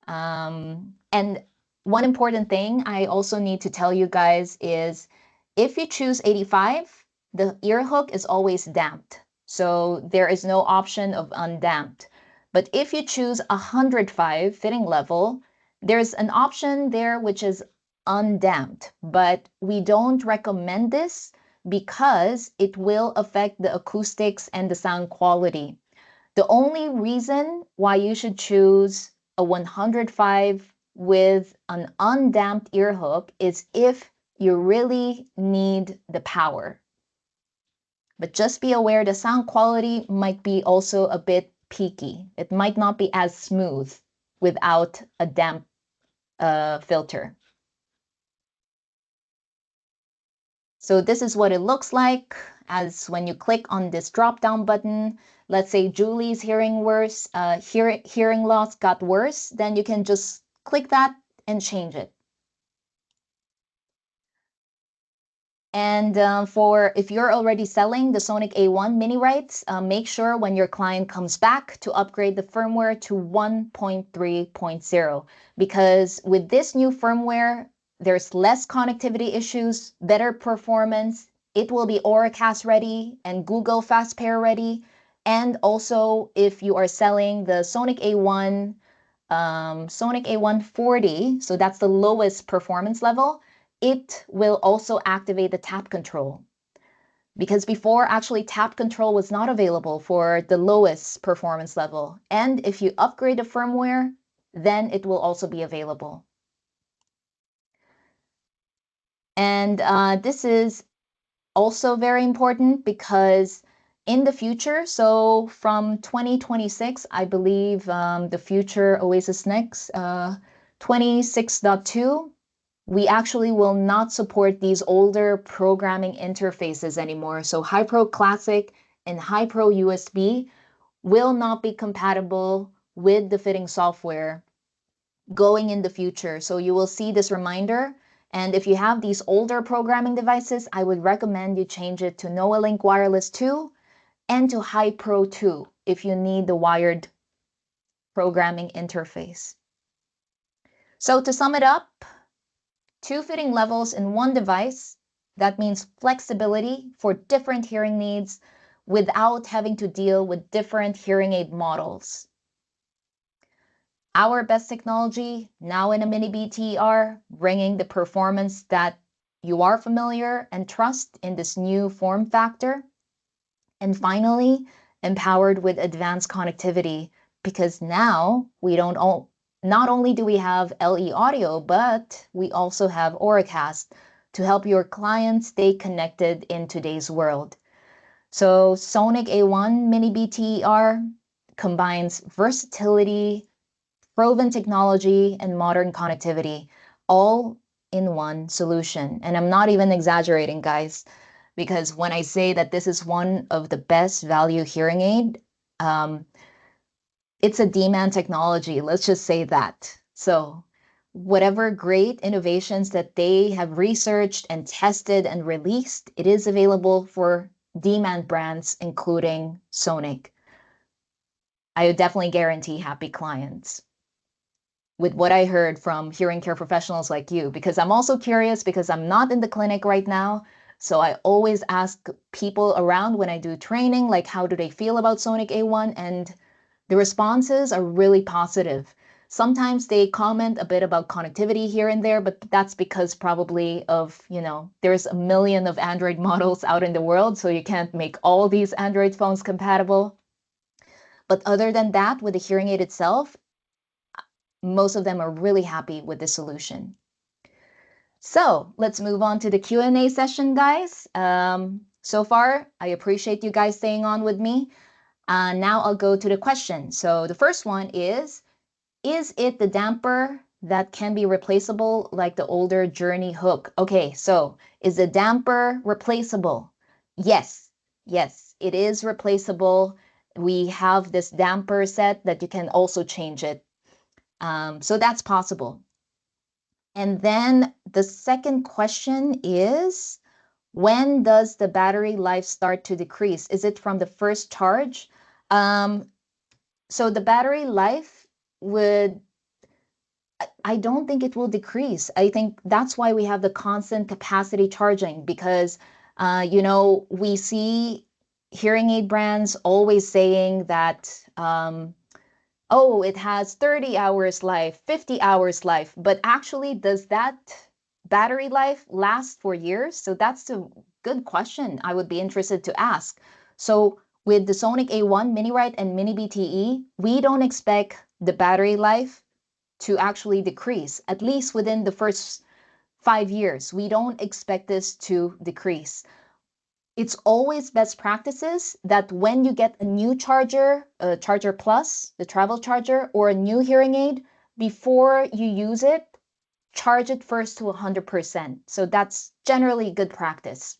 And one important thing I also need to tell you guys is if you choose 85, the ear hook is always damped. So there is no option of undamped. But if you choose 105 fitting level, there's an option there which is undamped. But we don't recommend this because it will affect the acoustics and the sound quality. The only reason why you should choose a 105 with an undamped ear hook is if you really need the power. But just be aware the sound quality might be also a bit peaky. It might not be as smooth without a damp filter. So this is what it looks like as when you click on this drop-down button. Let's say Julie's hearing loss got worse, then you can just click that and change it. And for if you're already selling the Sonic A1 mini rights, make sure when your client comes back to upgrade the firmware to 1.3.0, because with this new firmware, there's less connectivity issues, better performance. It will be Auracast ready and Google Fast Pair ready. And also, if you are selling the Sonic A1 40, so that's the lowest performance level, it will also activate the tap control. Because before, actually, tap control was not available for the lowest performance level. And if you upgrade the firmware, then it will also be available. And this is also very important because in the future, so from 2026, I believe the future Oasis Next 26.2, we actually will not support these older programming interfaces anymore. So HiPro Classic and HiPro USB will not be compatible with the fitting software going in the future. So you will see this reminder. And if you have these older programming devices, I would recommend you change it to NoaLink Wireless 2 and to HiPro 2 if you need the wired programming interface. So to sum it up, 2 fitting levels in one device. That means flexibility for different hearing needs without having to deal with different hearing aid models. Our best technology now in a Mini BTER, bringing the performance that you are familiar and trust in this new form factor. And finally, empowered with advanced connectivity, because now we don't not only do we have LE audio, but we also have Auracast to help your clients stay connected in today's world. So Sonic A1 Mini BTER combines versatility, proven technology, and modern connectivity, all in one solution. And I'm not even exaggerating, guys, because when I say that this is one of the best value hearing aid, it's a demand technology, let's just say that. So whatever great innovations that they have researched and tested and released, it is available for demand brands, including Sonic. I would definitely guarantee happy clients with what I heard from hearing care professionals like you, because I'm also curious because I'm not in the clinic right now. So I always ask people around when I do training, like, how do they feel about Sonic A1? And The responses are really positive. Sometimes they comment a bit about connectivity here and there, but that's because probably of, there's a million of Android models out in the world, so you can't make all these Android phones compatible. But other than that, with the hearing aid itself, most of them are really happy with the solution. So let's move on to the Q&A session, guys. So far, I appreciate you guys staying on with me. Now I'll go to the question. So the first one is it the damper that can be replaceable like the older Journey hook? Okay, so is the damper replaceable? Yes, it is replaceable. We have this damper set that you can also change it. So that's possible. And then the second question is, when does the battery life start to decrease? Is it from the first charge? So the battery life I don't think it will decrease. I think that's why we have the constant capacity charging, because, we see hearing aid brands always saying that, oh, it has 30 hours life, 50 hours life, but actually, does that battery life last for years? So that's a good question I would be interested to ask. So with the Sonic A1, Mini-Rite, and Mini BTE, we don't expect the battery life to actually decrease, at least within the first 5 years. We don't expect this to decrease. It's always best practices that when you get a new charger, a Charger Plus, the travel charger, or a new hearing aid, before you use it, charge it first to 100%. So that's generally good practice.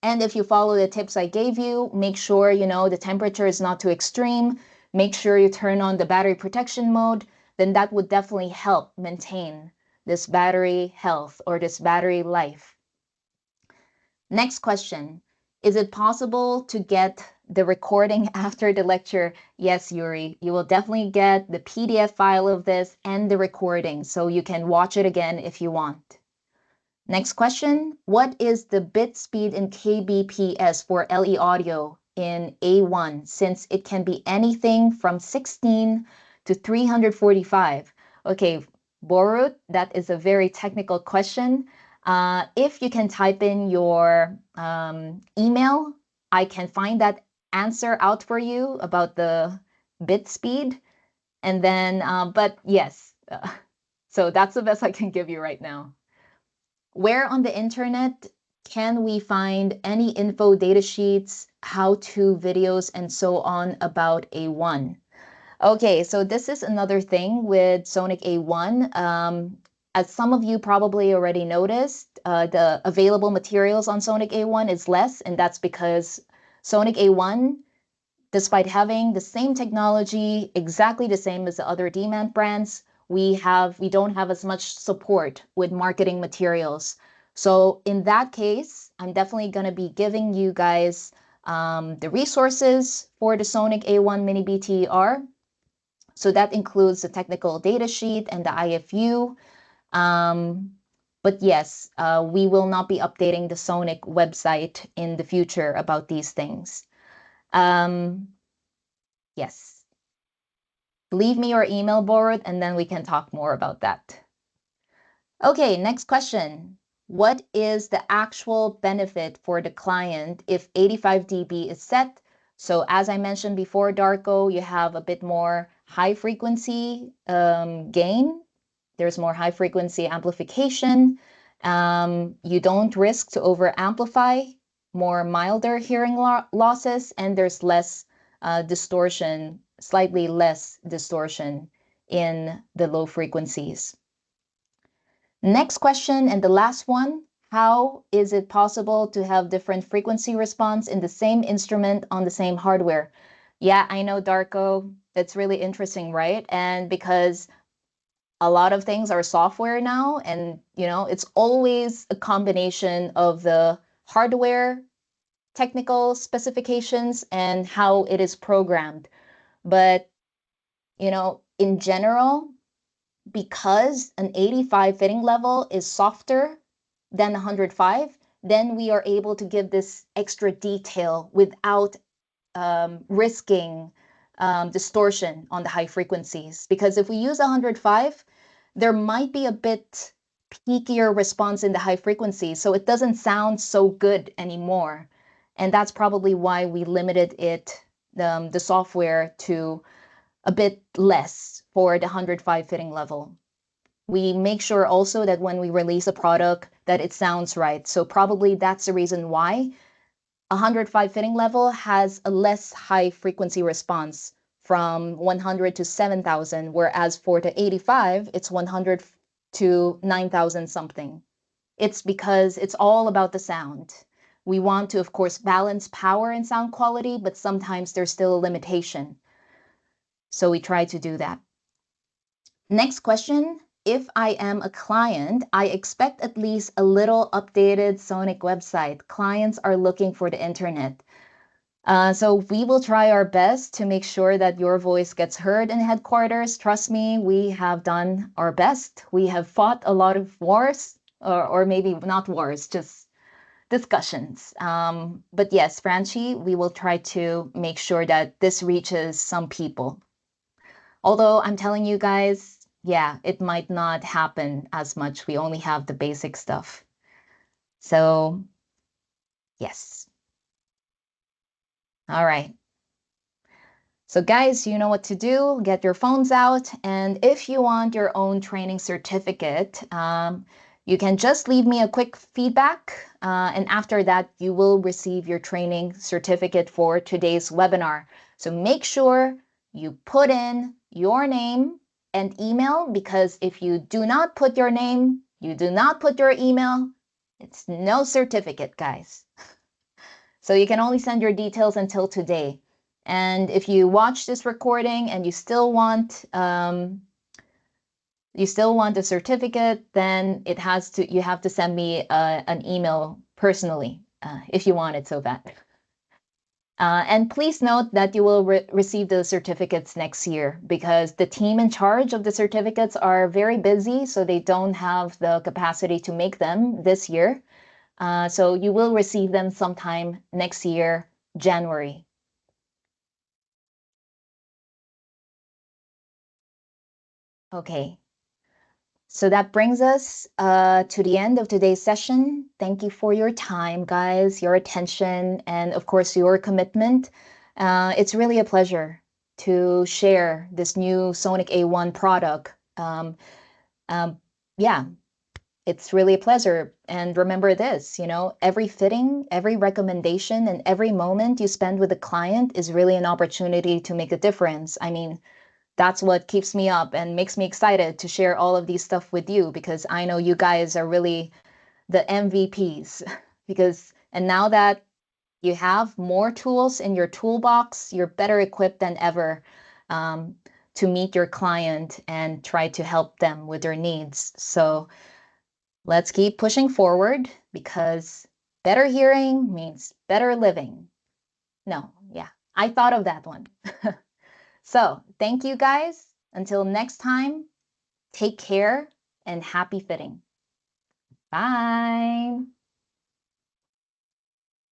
And if you follow the tips I gave you, make sure, the temperature is not too extreme. Make sure you turn on the battery protection mode. Then that would definitely help maintain this battery health or this battery life. Next question. Is it possible to get the recording after the lecture? Yes, Yuri, you will definitely get the PDF file of this and the recording, so you can watch it again if you want. Next question. What is the bit speed in kbps for LE audio in A1, since it can be anything from 16 to 345? Okay, Borut, that is a very technical question. If you can type in your email, I can find that answer out for you about the bit speed. And then, but yes, so that's the best I can give you right now. Where on the internet can we find any info, data sheets, how-to videos, and so on about A1? Okay, so this is another thing with Sonic A1. As some of you probably already noticed, the available materials on Sonic A1 is less, and that's because Sonic A1, despite having the same technology, exactly the same as the other Demant brands, we don't have as much support with marketing materials. So in that case, I'm definitely going to be giving you guys the resources for the Sonic A1 Mini BTR. So that includes the technical data sheet and the IFU. But yes, we will not be updating the Sonic website in the future about these things. Yes. Leave me your email, Borut, and then we can talk more about that. Okay, next question. What is the actual benefit for the client if 85 dB is set? So as I mentioned before, Darko, you have a bit more high frequency gain. There's more high frequency amplification. You don't risk to over amplify, more milder hearing losses, and there's less distortion, slightly less distortion in the low frequencies. Next question, and the last one. How is it possible to have different frequency response in the same instrument on the same hardware? Yeah, I know, Darko. That's really interesting, right? And because a lot of things are software now, and it's always a combination of the hardware technical specifications and how it is programmed. But in general, because an 85 fitting level is softer than 105, then we are able to give this extra detail without risking distortion on the high frequencies. Because if we use 105, there might be a bit peakier response in the high frequencies, so it doesn't sound so good anymore. And that's probably why we limited it, the software, to a bit less for the 105 fitting level. We make sure also that when we release a product that it sounds right. So probably that's the reason why 105 fitting level has a less high frequency response from 100 to 7,000, whereas for the 85, it's 100 to 9,000 something. It's because it's all about the sound. We want to, of course, balance power and sound quality, but sometimes there's still a limitation. So we try to do that. Next question. If I am a client, I expect at least a little updated Sonic website. Clients are looking for the internet. So we will try our best to make sure that your voice gets heard in headquarters. Trust me, we have done our best. We have fought a lot of wars, or maybe not wars, just discussions. But yes, Franchi, we will try to make sure that this reaches some people. Although I'm telling you guys, yeah, it might not happen as much. We only have the basic stuff. So, yes. All right. So guys, you know what to do. Get your phones out. And if you want your own training certificate, you can just leave me a quick feedback. And after that, you will receive your training certificate for today's webinar. So make sure you put in your name and email, because if you do not put your name, you do not put your email, it's no certificate, guys. So you can only send your details until today. And if you watch this recording and you still want a certificate, then you have to send me an email personally if you want it so bad. And please note that you will receive the certificates next year, because the team in charge of the certificates are very busy, so they don't have the capacity to make them this year. So you will receive them sometime next year, January. Okay. So that brings us to the end of today's session. Thank you for your time, guys, your attention, and of course, your commitment. It's really a pleasure to share this new Sonic A1 product. Yeah, it's really a pleasure. And remember this, every fitting, every recommendation, and every moment you spend with a client is really an opportunity to make a difference. I mean, that's what keeps me up and makes me excited to share all of these stuff with you, because I know you guys are really the MVPs. And now that you have more tools in your toolbox, you're better equipped than ever to meet your client and try to help them with their needs. So let's keep pushing forward, because better hearing means better living. No, yeah, I thought of that one. So thank you guys. Until next time, take care and happy fitting. Bye.